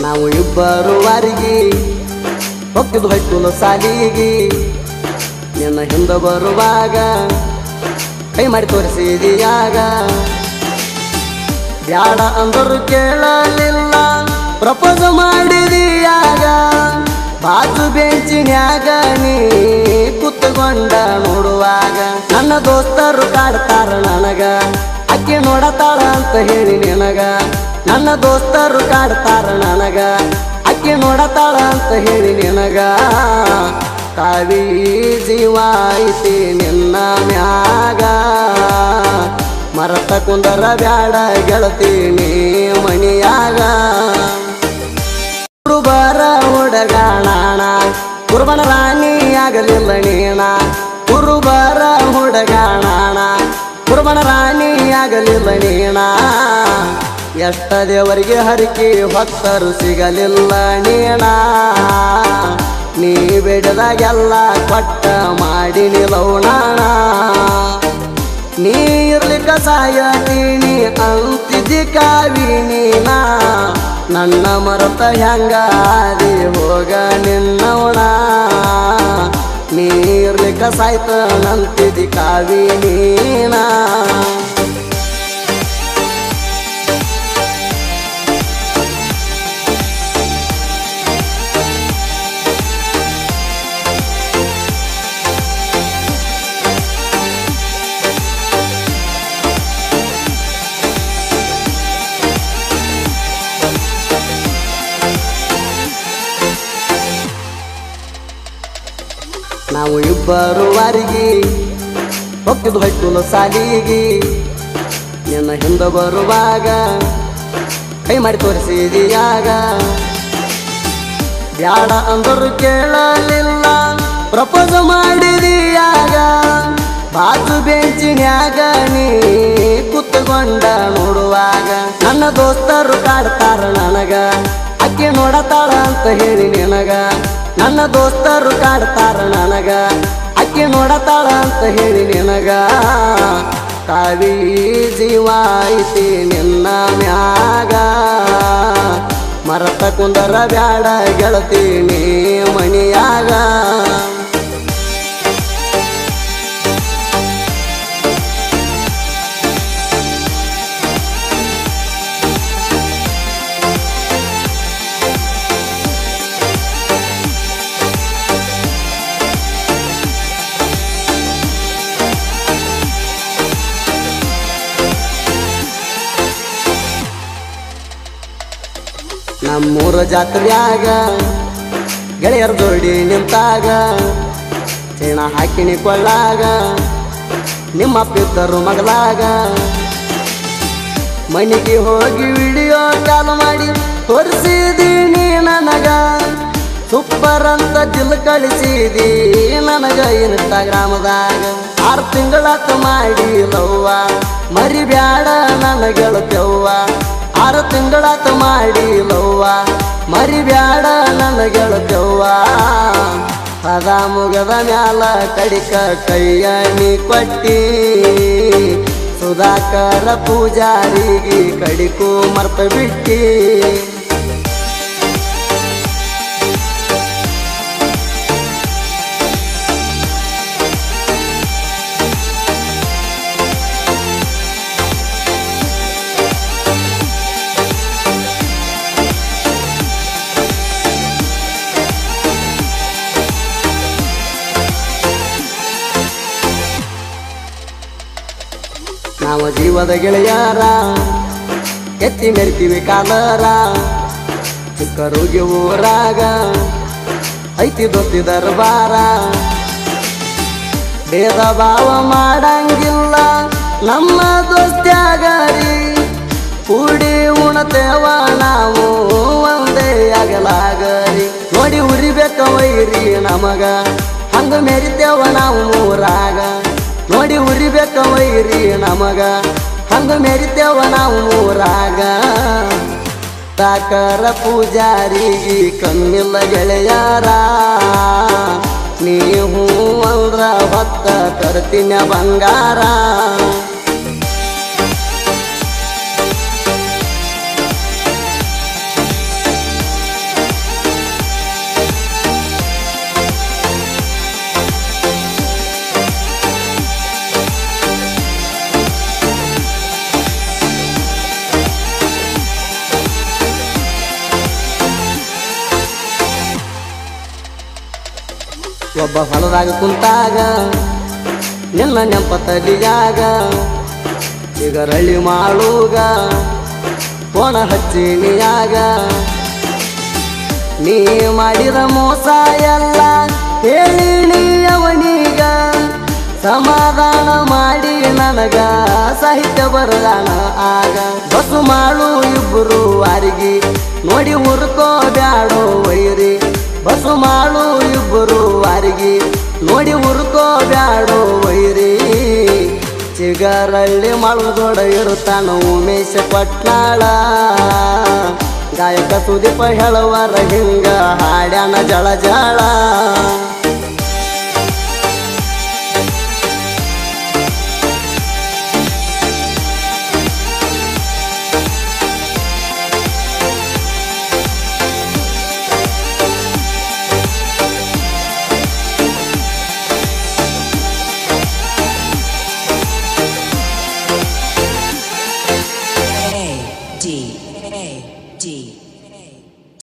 ನಾವು ಇಬ್ಬರು ವಾರಿಗೆ ಹೋಗ್ತಿದ್ದು ಹೈಸ್ಕೂಲ್ ಸಾಲಿಗೆ ನಿನ್ನ ಹಿಂದೆ ಬರುವಾಗ ಕೈ ಮಾಡಿ ತೋರಿಸಿದೀಯಾಗ ಬ್ಯಾಡ ಅಂದರು ಕೇಳಲಿಲ್ಲ ಪ್ರಪೋಸ್ ಮಾಡಿದೀಯಾಗ ಬಾಜು ಬೆಂಚಿನ್ಯಾಗ ನೀ ಕುತ್ತುಕೊಂಡ ನೋಡುವಾಗ ನನ್ನ ದೋಸ್ತರು ಕಾಡ್ತಾರ ನನಗ ಅಕ್ಕಿ ನೋಡತಾಳ ಅಂತ ಹೇಳಿ ನಿನಗ ನನ್ನ ದೋಸ್ತರು ಕಾಡ್ತಾರ ನನಗ ಅಕ್ಕಿ ನೋಡತಾಳ ಅಂತ ಹೇಳಿ ನಿನಗ ಕಾವಿ ಜೀವ ಐತಿ ನಿನ್ನ ಮ್ಯಾಗ ಮರತ ಕುಂದರ ಬ್ಯಾಡ ಗೆಳತೀನಿ ಮಣಿಯಾಗ ಕುರುಬರ ಹುಡುಗಾಣ ಕುರುಬನ ರಾಣಿ ಆಗಲಿಲ್ಲ ನೀಣ ಕುರುಬರ ಹುಡುಗಾಣ ಕುರುಬನ ರಾಣಿ ಆಗಲಿಲ್ಲ ನೀಣ ಎಷ್ಟ ದೇವರಿಗೆ ಹರಿಕೆ ಹೊತ್ತರು ಸಿಗಲಿಲ್ಲ ನೀಣ ನೀ ಬೇಡದಾಗೆಲ್ಲ ಕೊಟ್ಟ ಮಾಡಿನಿ ಲೌಣಾಣ ನೀ ಇರ್ಲಿಕ್ಕ ಸಾಯತೀನಿ ಅಂತಿದ್ದಿ ಕಾವಿನೀನ ನನ್ನ ಮರತ ಹೆಂಗಾದಿ ಹೋಗ ನಿನ್ನವಣ ನೀ ಇರ್ಲಿಕ್ಕ ಸಾಯ್ತನಂತಿದ್ದಿ ಕಾವಿನೀನ ನಾವು ಇಬ್ಬರು ವಾರಿಗೆ ಹೋಗ್ತಿದ್ದು ಹೈಸ್ಕೂಲ್ ಸಾಲಿಗೆ ನಿನ್ನ ಹಿಂದೆ ಬರುವಾಗ ಕೈ ಮಾಡಿ ತೋರಿಸಿದೀಯಾಗ ಬ್ಯಾಡ ಅಂದರು ಕೇಳಲಿಲ್ಲ ಪ್ರಪೋಸ್ ಮಾಡಿದೀಯಾಗ ಬಾಜು ಬೆಂಚಿನ್ಯಾಗ ನೀ ಕುತ್ತುಕೊಂಡ ನೋಡುವಾಗ ನನ್ನ ದೋಸ್ತರು ಕಾಡ್ತಾರ ನನಗ ಅಕ್ಕಿ ನೋಡತಾಳ ಅಂತ ಹೇಳಿ ನಿನಗ ನನ್ನ ದೋಸ್ತರು ಕಾಡ್ತಾರ ನನಗ ಅಕ್ಕಿ ನೋಡತಾಳ ಅಂತ ಹೇಳಿ ನಿನಗ ಕಾವಿ ಜೀವ ಐತಿ ನಿನ್ನ ಮ್ಯಾಗ ಮರತ ಕುಂದರ ಬ್ಯಾಡ ಗೆಳತೀನಿ ಮಣಿಯಾಗ ನಮ್ಮೂರ ಜಾತ್ರ್ಯಾಗ ಗೆಳೆಯರ ಜೋಡಿ ನಿಂತಾಗ ಚೇಣ ಹಾಕಿನಿ ಕೊಳ್ಳಾಗ ನಿಮ್ಮ ಪಿತ್ತರು ಮಗಲಾಗ ಮನೆಗೆ ಹೋಗಿ ವಿಡಿಯೋ ಕಾಲ್ ಮಾಡಿ ತೋರಿಸಿದೀನಿ ನನಗ ಸೂಪರ್ ಅಂತ ಜಿಲ್ ಕಳಿಸಿದಿ ನನಗ ಇನ್ಸ್ಟಾಗ್ರಾಮದಾಗ 6 ತಿಂಗಳಾತ ಮಾಡಿ ಲವ್ವ ಮರಿ ಬ್ಯಾಡ ನನ್ನ ಗೆಳತ್ಯವ್ವ 6 ತಿಂಗಳಾತ ಮಾಡಿ ಲವ್ವ ಮರಿ ಬ್ಯಾಡ ನನ್ನ ಗೆಳತ್ಯವ್ವ ಅದ ಮುಗದ ಮ್ಯಾಲ ಕಡಿಕ ಕೈಯ ನೀ ಕೊಟ್ಟಿ ಸುಧಾಕರ ಪೂಜಾರಿಗೆ ಕಡಿಕು ಮರ್ತ ಬಿಟ್ಟಿ ನಾವು ಜೀವದ ಗೆಳೆಯರ ಎತ್ತಿ ಮೆರಿತೀವಿ ಕಾಲರ ಚಿಕ್ಕರುಗಿ ಊರಾಗ ಐತಿ ದೊತ್ತಿ ದರ್ಬಾರ ಭೇದ ಭಾವ ಮಾಡಂಗಿಲ್ಲ ನಮ್ಮ ದೋಸ್ತ್ಯಾಗರಿ ಕೂಡಿ ಉಣತೇವ ನಾವು ಒಂದೇ ಆಗಲಾಗರಿ ನೋಡಿ ಉರಿಬೇಕ ವೈರಿ ನಮಗ ಹಂಗ ಮೆರಿತೇವ ನಾವು ಊರಾಗ ನೋಡಿ ಉರಿಬೇಕ ವೈರಿ ನಮಗ ಹಂಗ ಮೆರಿತೇವ ನಾವು ಊರಾಗ ತಾಕರ ಪೂಜಾರಿಗೆ ಕಮ್ಮಿಲ್ಲ ಗೆಳೆಯಾರ ನೀವು ಅಂದ್ರ ಹೊತ್ತ ತರ್ತಿನ ಬಂಗಾರ ಒಬ್ಬ ಹೊಲದಾಗ ಕುಂತಾಗ ನಿನ್ನ ನೆಂಪ ತಲಿಯಾಗ ಚಿಗರಳ್ಳಿ ಮಾಳುಗ ಕೋಣ ಹಚ್ಚಿನಿಯಾಗ ನೀ ಮಾಡಿದ ಮೋಸ ಎಲ್ಲ ಹೇಳಿ ಅವನೀಗ ಸಮಾಧಾನ ಮಾಡಿ ನನಗ ಸಾಹಿತ್ಯ ಬರದಾನ ಆಗ ಬಸು ಮಾಡು ಇಬ್ಬರು ವಾರಿಗೆ ನೋಡಿ ಹುರ್ಕೋ ಬ್ಯಾಡೋ ವೈರಿ ಬಸು ಮಾಡು ಇಬ್ಬರು ವಾರಿಗೆ ನೋಡಿ ಹುರ್ಕೋ ಬ್ಯಾಡೋ ವೈರಿ ಚಿಗರಳ್ಳಿ ಮಳದೊಡ ಇರುತ್ತಾನ ಉಮೇಶ ಪಟ್ನಾಳ ಗಾಯಕ ಸುದೀಪ ಹೇಳುವರ ಹಿಂಗ ಹಾಡ್ಯಾನ ಜಳ ಜಳ